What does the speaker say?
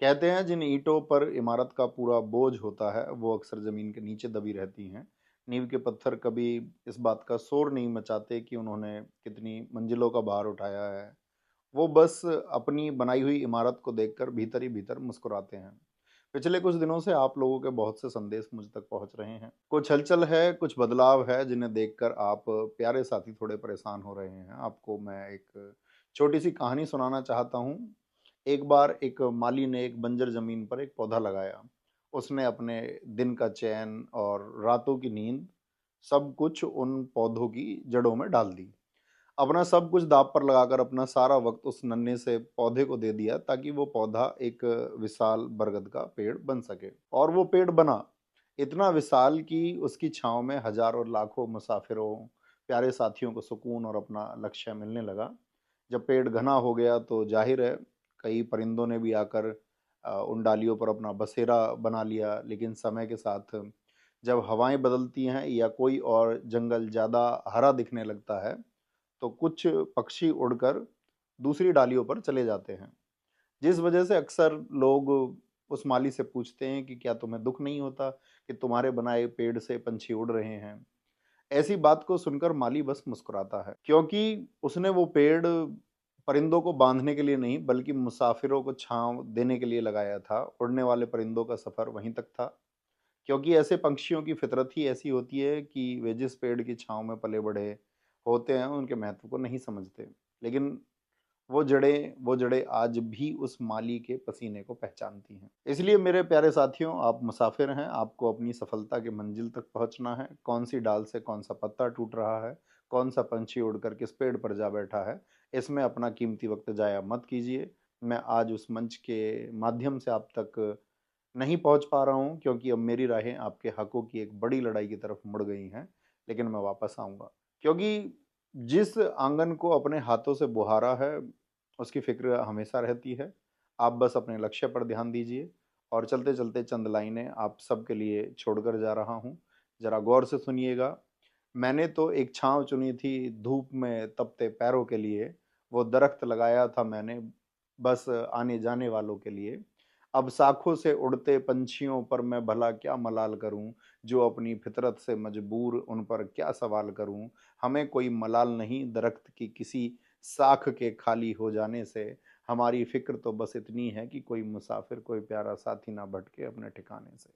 कहते हैं जिन ईंटों पर इमारत का पूरा बोझ होता है वो अक्सर जमीन के नीचे दबी रहती हैं। नींव के पत्थर कभी इस बात का शोर नहीं मचाते कि उन्होंने कितनी मंजिलों का भार उठाया है। वो बस अपनी बनाई हुई इमारत को देखकर भीतर ही भीतर मुस्कुराते हैं। पिछले कुछ दिनों से आप लोगों के बहुत से संदेश मुझ तक पहुंच रहे हैं। कुछ हलचल है, कुछ बदलाव है जिन्हें देखकर आप प्यारे साथी थोड़े परेशान हो रहे हैं। आपको मैं एक छोटी सी कहानी सुनाना चाहता हूँ। एक बार एक माली ने एक बंजर जमीन पर एक पौधा लगाया। उसने अपने दिन का चैन और रातों की नींद सब कुछ उन पौधों की जड़ों में डाल दी। अपना सब कुछ दांव पर लगाकर अपना सारा वक्त उस नन्हे से पौधे को दे दिया ताकि वो पौधा एक विशाल बरगद का पेड़ बन सके। और वो पेड़ बना इतना विशाल कि उसकी छांव में हजारों लाखों मुसाफिरों, प्यारे साथियों को सुकून और अपना लक्ष्य मिलने लगा। जब पेड़ घना हो गया तो जाहिर है कई परिंदों ने भी आकर उन डालियों पर अपना बसेरा बना लिया। लेकिन समय के साथ जब हवाएं बदलती हैं या कोई और जंगल ज़्यादा हरा दिखने लगता है तो कुछ पक्षी उड़कर दूसरी डालियों पर चले जाते हैं। जिस वजह से अक्सर लोग उस माली से पूछते हैं कि क्या तुम्हें दुख नहीं होता कि तुम्हारे बनाए पेड़ से पंछी उड़ रहे हैं। ऐसी बात को सुनकर माली बस मुस्कुराता है, क्योंकि उसने वो पेड़ परिंदों को बांधने के लिए नहीं बल्कि मुसाफिरों को छांव देने के लिए लगाया था। उड़ने वाले परिंदों का सफर वहीं तक था, क्योंकि ऐसे पंक्षियों की फितरत ही ऐसी होती है कि वे जिस पेड़ की छांव में पले बढ़े होते हैं उनके महत्व को नहीं समझते। लेकिन वो जड़ें आज भी उस माली के पसीने को पहचानती हैं। इसलिए मेरे प्यारे साथियों, आप मुसाफिर हैं, आपको अपनी सफलता के मंजिल तक पहुंचना है। कौन सी डाल से कौन सा पत्ता टूट रहा है, कौन सा पंछी उड़कर किस पेड़ पर जा बैठा है, इसमें अपना कीमती वक्त जाया मत कीजिए। मैं आज उस मंच के माध्यम से आप तक नहीं पहुंच पा रहा हूं, क्योंकि अब मेरी राहें आपके हकों की एक बड़ी लड़ाई की तरफ मुड़ गई हैं। लेकिन मैं वापस आऊंगा, क्योंकि जिस आंगन को अपने हाथों से बुहारा है उसकी फिक्र हमेशा रहती है। आप बस अपने लक्ष्य पर ध्यान दीजिए। और चलते चलते चंद लाइनें आप सबके लिए छोड़कर जा रहा हूँ, जरा गौर से सुनिएगा। मैंने तो एक छांव चुनी थी धूप में तपते पैरों के लिए, वो दरख्त लगाया था मैंने बस आने जाने वालों के लिए। अब शाखों से उड़ते पंछियों पर मैं भला क्या मलाल करूं, जो अपनी फितरत से मजबूर उन पर क्या सवाल करूं। हमें कोई मलाल नहीं दरख्त की किसी साख के खाली हो जाने से। हमारी फिक्र तो बस इतनी है कि कोई मुसाफिर, कोई प्यारा साथी ना भटके अपने ठिकाने से।